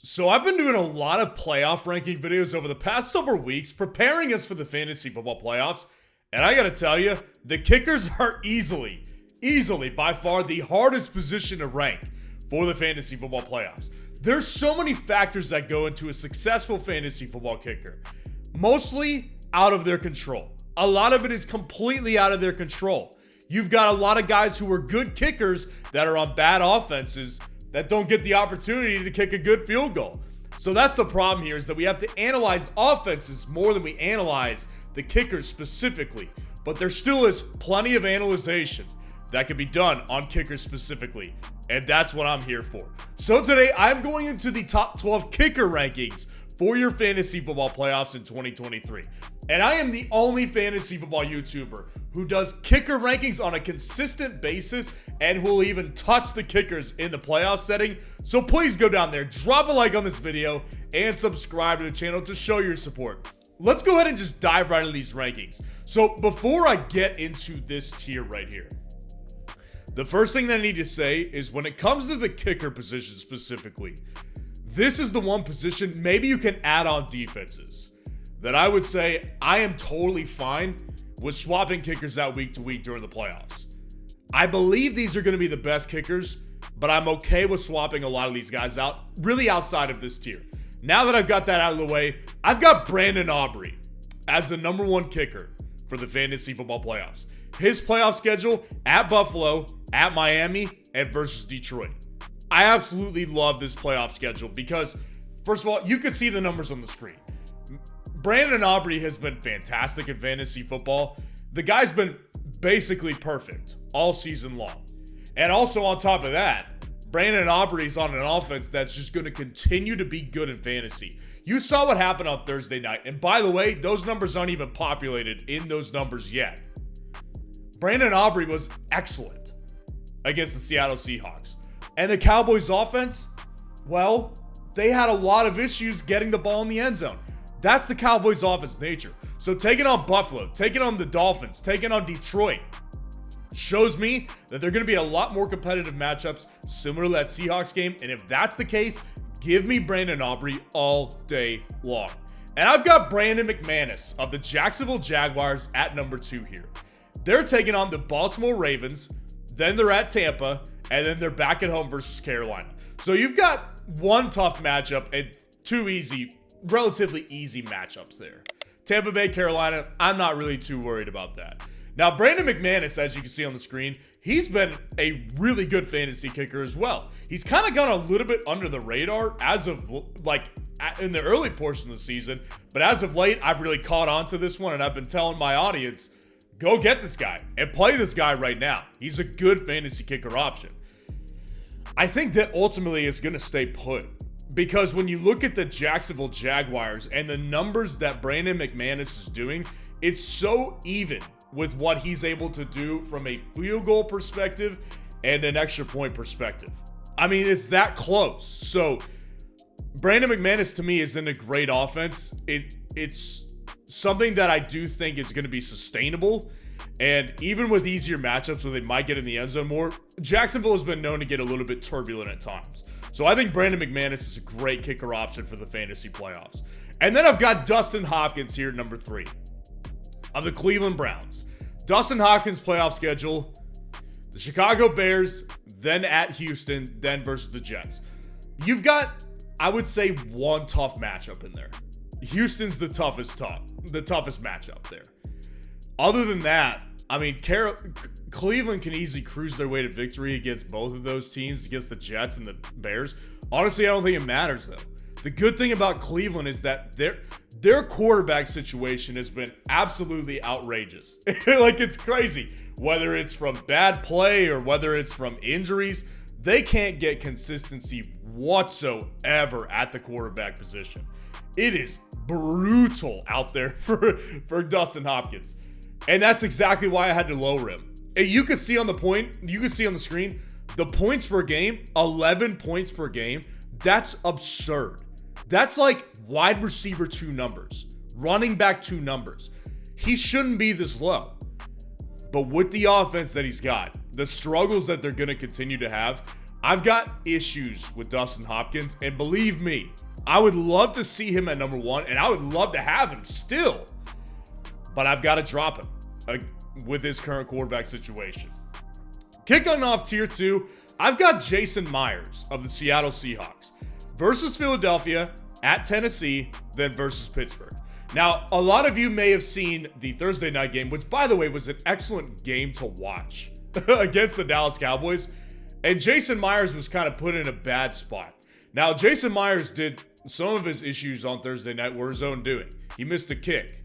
So I've been doing a lot of playoff ranking videos over the past several weeks, preparing us for the fantasy football playoffs. And I gotta tell you, the kickers are easily by far the hardest position to rank for the fantasy football playoffs. There's so many factors that go into a successful fantasy football kicker, mostly out of their control. A lot of it is completely out of their control. You've got a lot of guys who are good kickers that are on bad offenses that don't get the opportunity to kick a good field goal. So that's the problem here, is that we have to analyze offenses more than we analyze the kickers specifically. But there still is plenty of analyzation that can be done on kickers specifically, and that's what I'm here for. So today I'm going into the top 12 kicker rankings for your fantasy football playoffs in 2023. And I am the only fantasy football YouTuber who does kicker rankings on a consistent basis and who will even touch the kickers in the playoff setting. So please go down there, drop a like on this video, and subscribe to the channel to show your support. Let's go ahead and just dive right into these rankings. So before I get into this tier right here, the first thing that I need to say is when it comes to the kicker position specifically, this is the one position, maybe you can add on defenses, that I would say I am totally fine with swapping kickers out week to week during the playoffs. I believe these are going to be the best kickers, but I'm okay with swapping a lot of these guys out, really outside of this tier. Now that I've got that out of the way, I've got Brandon Aubrey as the number one kicker for the fantasy football playoffs. His playoff schedule at Buffalo, at Miami, and versus Detroit. I absolutely love this playoff schedule because, first of all, you can see the numbers on the screen. Brandon Aubrey has been fantastic in fantasy football. The guy's been basically perfect all season long. And also on top of that, Brandon Aubrey's on an offense that's just going to continue to be good in fantasy. You saw what happened on Thursday night. And by the way, those numbers aren't even populated in those numbers yet. Brandon Aubrey was excellent against the Seattle Seahawks. And the Cowboys offense, well, they had a lot of issues getting the ball in the end zone. That's the Cowboys offense nature. So taking on Buffalo, taking on the Dolphins, taking on Detroit shows me that they're going to be a lot more competitive matchups similar to that Seahawks game. And if that's the case, give me Brandon Aubrey all day long. And I've got Brandon McManus of the Jacksonville Jaguars at number 2 here. They're taking on the Baltimore Ravens, then they're at Tampa, and then they're back at home versus Carolina. So you've got one tough matchup and two relatively easy matchups there. Tampa Bay, Carolina, I'm not really too worried about that. Now, Brandon McManus, as you can see on the screen, he's been a really good fantasy kicker as well. He's kind of gone a little bit under the radar as of in the early portion of the season, but as of late, I've really caught on to this one, and I've been telling my audience, go get this guy and play this guy right now. He's a good fantasy kicker option. I think that ultimately it's going to stay put because when you look at the Jacksonville Jaguars and the numbers that Brandon McManus is doing, it's so even with what he's able to do from a field goal perspective and an extra point perspective. I mean, it's that close. So Brandon McManus to me is in a great offense. It's something that I do think is going to be sustainable. And even with easier matchups where they might get in the end zone more, Jacksonville has been known to get a little bit turbulent at times. So I think Brandon McManus is a great kicker option for the fantasy playoffs. And then I've got Dustin Hopkins here, number 3 of the Cleveland Browns. Dustin Hopkins' playoff schedule, the Chicago Bears, then at Houston, then versus the Jets. You've got, I would say, one tough matchup in there. Houston's the toughest matchup there. Other than that, I mean, Cleveland can easily cruise their way to victory against both of those teams, against the Jets and the Bears. Honestly, I don't think it matters, though. The good thing about Cleveland is that their quarterback situation has been absolutely outrageous. Like, it's crazy. Whether it's from bad play or whether it's from injuries, they can't get consistency whatsoever at the quarterback position. It is brutal out there for Dustin Hopkins. And that's exactly why I had to lower him. And you can see on the screen, the points per game, 11 points per game. That's absurd. That's like wide receiver 2 numbers, running back 2 numbers. He shouldn't be this low. But with the offense that he's got, the struggles that they're going to continue to have, I've got issues with Dustin Hopkins, and believe me, I would love to see him at number 1, and I would love to have him still, but I've got to drop him with his current quarterback situation. Kicking off tier 2, I've got Jason Myers of the Seattle Seahawks versus Philadelphia, at Tennessee, then versus Pittsburgh. Now, a lot of you may have seen the Thursday night game, which, by the way, was an excellent game to watch against the Dallas Cowboys. And Jason Myers was kind of put in a bad spot. Now, Jason Myers did some of his issues on Thursday night were his own doing. He missed a kick.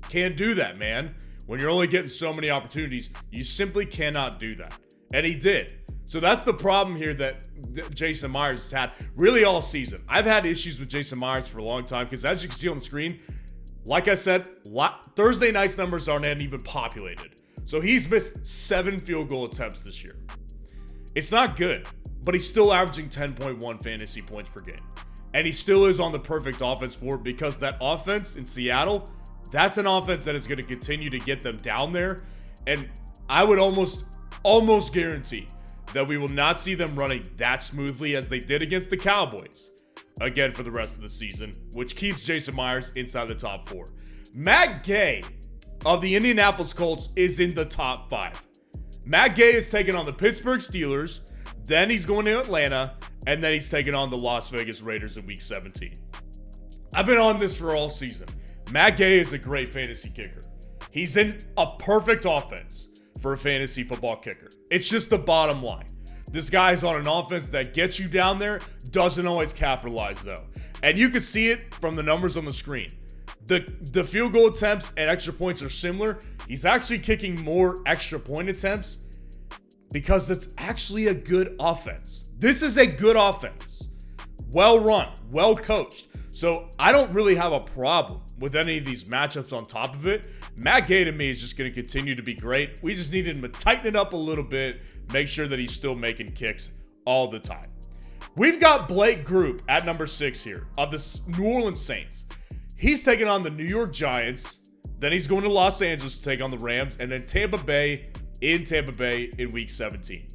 Can't do that, man. When you're only getting so many opportunities, you simply cannot do that. And he did. So that's the problem here that Jason Myers has had really all season. I've had issues with Jason Myers for a long time because, as you can see on the screen, like I said, Thursday night's numbers aren't even populated. So he's missed 7 field goal attempts this year. It's not good, but he's still averaging 10.1 fantasy points per game. And he still is on the perfect offense for it because that offense in Seattle, that's an offense that is going to continue to get them down there. And I would almost guarantee that we will not see them running that smoothly as they did against the Cowboys again for the rest of the season, which keeps Jason Myers inside the top 4. Matt Gay of the Indianapolis Colts is in the top 5. Matt Gay is taking on the Pittsburgh Steelers, then he's going to Atlanta, and then he's taking on the Las Vegas Raiders in Week 17. I've been on this for all season. Matt Gay is a great fantasy kicker. He's in a perfect offense for a fantasy football kicker. It's just the bottom line. This guy's on an offense that gets you down there, doesn't always capitalize though. And you can see it from the numbers on the screen. The field goal attempts and extra points are similar. He's actually kicking more extra point attempts because it's actually a good offense. This is a good offense. Well run, well coached. So I don't really have a problem with any of these matchups on top of it. Matt Gay to me is just going to continue to be great. We just needed him to tighten it up a little bit, make sure that he's still making kicks all the time. We've got Blake Group at number 6 here of the New Orleans Saints. He's taking on the New York Giants. Then he's going to Los Angeles to take on the Rams. And then Tampa Bay in Week 17.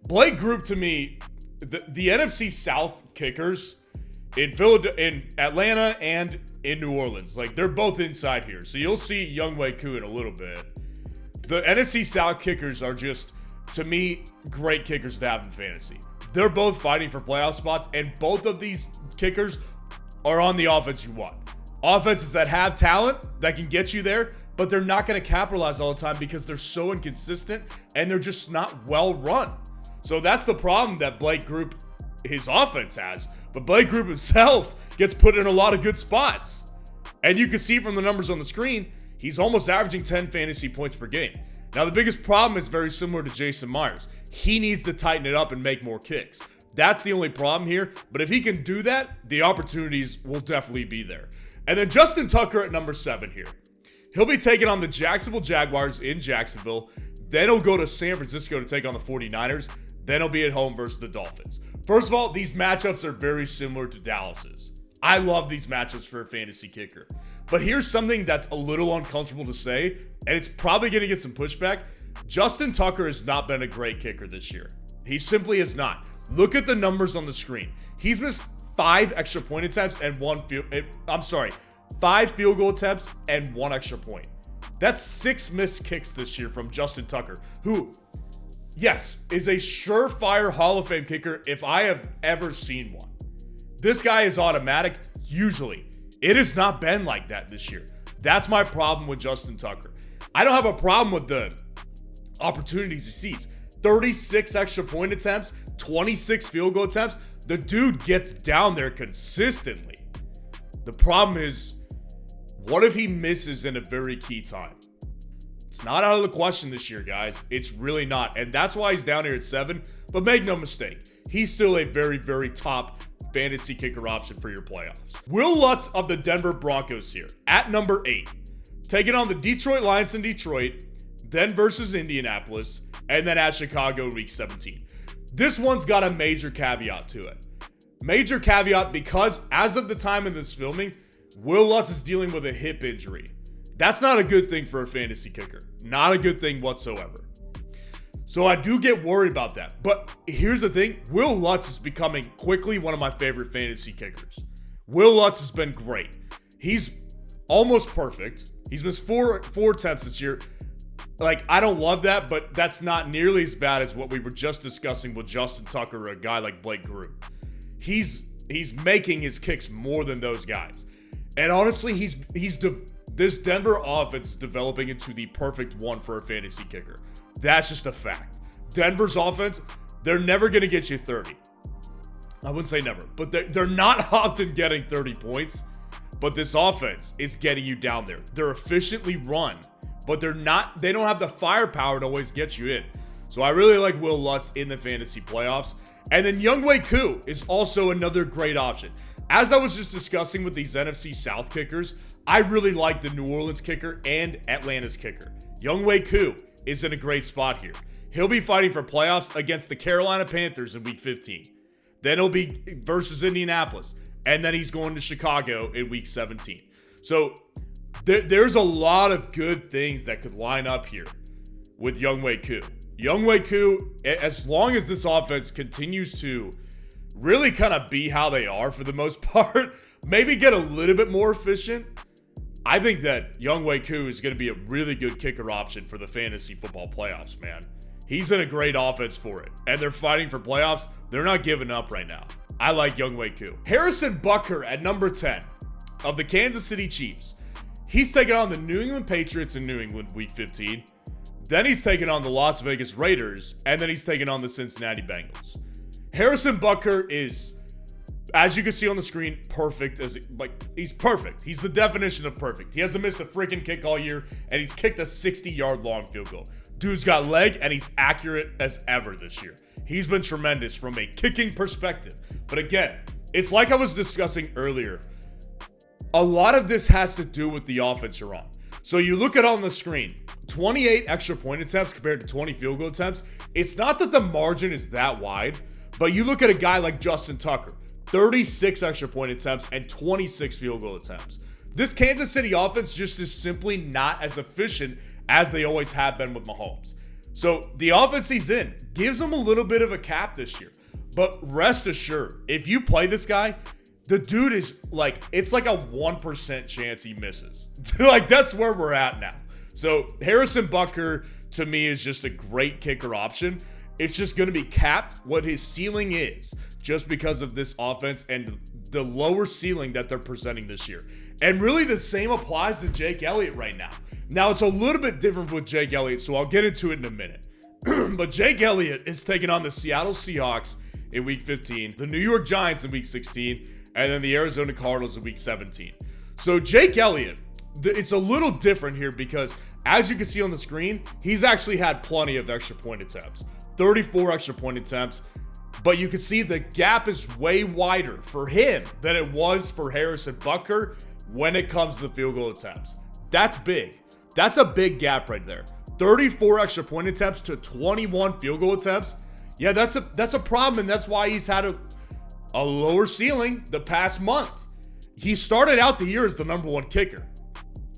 Blake Group, to me, the NFC South kickers in Atlanta and in New Orleans, like they're both inside here. So you'll see Younghoe Koo in a little bit. The NFC South kickers are just, to me, great kickers to have in fantasy. They're both fighting for playoff spots, and both of these kickers are on the offense you want. Offenses that have talent that can get you there, but they're not going to capitalize all the time because they're so inconsistent and they're just not well run. So that's the problem that Blake Group, his offense has. But Blake Group himself gets put in a lot of good spots. And you can see from the numbers on the screen, he's almost averaging 10 fantasy points per game. Now, the biggest problem is very similar to Jason Myers. He needs to tighten it up and make more kicks. That's the only problem here. But if he can do that, the opportunities will definitely be there. And then Justin Tucker at number 7 here. He'll be taking on the Jacksonville Jaguars in Jacksonville. Then he'll go to San Francisco to take on the 49ers. Then he'll be at home versus the Dolphins. First of all, these matchups are very similar to Dallas's. I love these matchups for a fantasy kicker. But here's something that's a little uncomfortable to say, and it's probably going to get some pushback. Justin Tucker has not been a great kicker this year. He simply has not. Look at the numbers on the screen. He's missed 5 extra point attempts and 5 field goal attempts and 1 extra point. That's 6 missed kicks this year from Justin Tucker, who, yes, is a surefire Hall of Fame kicker if I have ever seen one. This guy is automatic, usually. It has not been like that this year. That's my problem with Justin Tucker. I don't have a problem with the opportunities he sees. 36 extra point attempts, 26 field goal attempts. The dude gets down there consistently. The problem is, what if he misses in a very key time? It's not out of the question this year, guys. It's really not. And that's why he's down here at 7. But make no mistake, he's still a very, very top fantasy kicker option for your playoffs. Will Lutz of the Denver Broncos here at number 8. Taking on the Detroit Lions in Detroit, then versus Indianapolis, and then at Chicago in Week 17. This one's got a major caveat to it. Major caveat because as of the time of this filming, Will Lutz is dealing with a hip injury. That's not a good thing for a fantasy kicker. Not a good thing whatsoever. So I do get worried about that. But here's the thing. Will Lutz is becoming quickly one of my favorite fantasy kickers. Will Lutz has been great. He's almost perfect. He's missed four attempts this year. Like, I don't love that, but that's not nearly as bad as what we were just discussing with Justin Tucker or a guy like Blake Grimm. He's making his kicks more than those guys. And honestly, this Denver offense is developing into the perfect one for a fantasy kicker. That's just a fact. Denver's offense, they're never going to get you 30. I wouldn't say never, but they're not often getting 30 points. But this offense is getting you down there. They're efficiently run, but they don't have the firepower to always get you in. So I really like Will Lutz in the fantasy playoffs. And then Younghoe Koo is also another great option. As I was just discussing with these NFC South kickers, I really like the New Orleans kicker and Atlanta's kicker. Younghoe Koo is in a great spot here. He'll be fighting for playoffs against the Carolina Panthers in Week 15. Then he'll be versus Indianapolis. And then he's going to Chicago in Week 17. So there's a lot of good things that could line up here with Younghoe Koo. Younghoe Koo, as long as this offense continues to really kind of be how they are for the most part, maybe get a little bit more efficient, I think that Younghoe Koo is going to be a really good kicker option for the fantasy football playoffs, man. He's in a great offense for it. And they're fighting for playoffs. They're not giving up right now. I like Younghoe Koo. Harrison Butker at number 10 of the Kansas City Chiefs. He's taking on the New England Patriots in New England Week 15. Then he's taking on the Las Vegas Raiders. And then he's taking on the Cincinnati Bengals. Harrison Butker is, as you can see on the screen, perfect. He's perfect. He's the definition of perfect. He hasn't missed a freaking kick all year. And he's kicked a 60-yard long field goal. Dude's got leg and he's accurate as ever this year. He's been tremendous from a kicking perspective. But again, it's like I was discussing earlier. A lot of this has to do with the offense you're on. So you look at on the screen, 28 extra point attempts compared to 20 field goal attempts. It's not that the margin is that wide, but you look at a guy like Justin Tucker, 36 extra point attempts and 26 field goal attempts. This Kansas City offense just is simply not as efficient as they always have been with Mahomes. So the offense he's in gives him a little bit of a cap this year. But rest assured, if you play this guy, the dude is like, it's like a 1% chance he misses. Like, that's where we're at now. So Harrison Butker, to me, is just a great kicker option. It's just going to be capped what his ceiling is just because of this offense and the lower ceiling that they're presenting this year. And really the same applies to Jake Elliott right now. Now, it's a little bit different with Jake Elliott, so I'll get into it in a minute. But Jake Elliott is taking on the Seattle Seahawks in Week 15, the New York Giants in Week 16, and then the Arizona Cardinals in Week 17. So Jake Elliott, it's a little different here because, as you can see on the screen, he's actually had plenty of extra point attempts. 34 extra point attempts. But you can see the gap is way wider for him than it was for Harrison Butker when it comes to the field goal attempts. That's big. That's a big gap right there. 34 extra point attempts to 21 field goal attempts. Yeah, that's a problem, and that's why he's had a lower ceiling the past month. He started out the year as the number one kicker.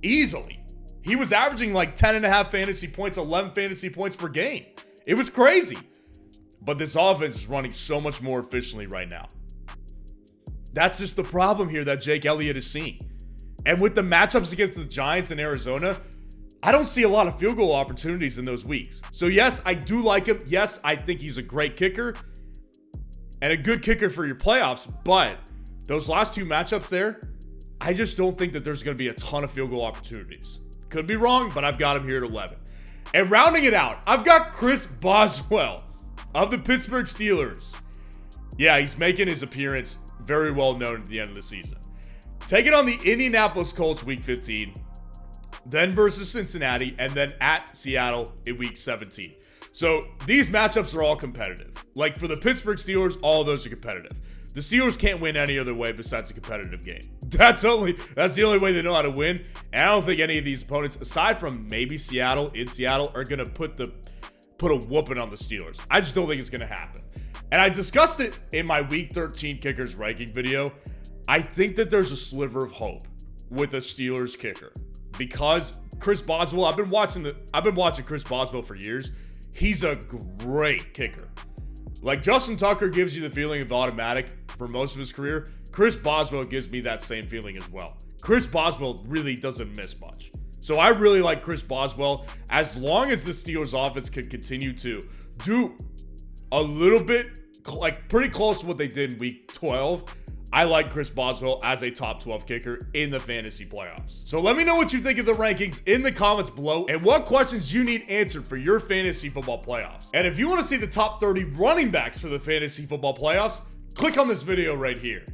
Easily. He was averaging like 10.5 fantasy points, 11 fantasy points per game. It was crazy. But this offense is running so much more efficiently right now. That's just the problem here that Jake Elliott is seeing. And with the matchups against the Giants and Arizona, I don't see a lot of field goal opportunities in those weeks. So yes, I do like him. Yes, I think he's a great kicker and a good kicker for your playoffs. But those last two matchups there, I just don't think that there's going to be a ton of field goal opportunities. Could be wrong, but I've got him here at 11. And rounding it out, I've got Chris Boswell of the Pittsburgh Steelers. Yeah, he's making his appearance very well known at the end of the season. Taking on the Indianapolis Colts Week 15, then versus Cincinnati, and then at Seattle in Week 17. So these matchups are all competitive. Like for the Pittsburgh Steelers, all of those are competitive. The Steelers can't win any other way besides a competitive game. That's the only way they know how to win. And I don't think any of these opponents, aside from maybe Seattle, are going to put a whooping on the Steelers. I just don't think it's going to happen. And I discussed it in my Week 13 kickers ranking video. I think that there's a sliver of hope with a Steelers kicker because Chris Boswell, I've been watching Chris Boswell for years. he's a great kicker. Like, Justin Tucker gives you the feeling of automatic for most of his career. Chris Boswell gives me that same feeling as well. Chris Boswell really doesn't miss much. So I really like Chris Boswell. As long as the Steelers offense can continue to do a little bit, like pretty close to what they did in week 12, I like Chris Boswell as a top 12 kicker in the fantasy playoffs. So let me know what you think of the rankings in the comments below and what questions you need answered for your fantasy football playoffs. And if you want to see the top 30 running backs for the fantasy football playoffs, click on this video right here.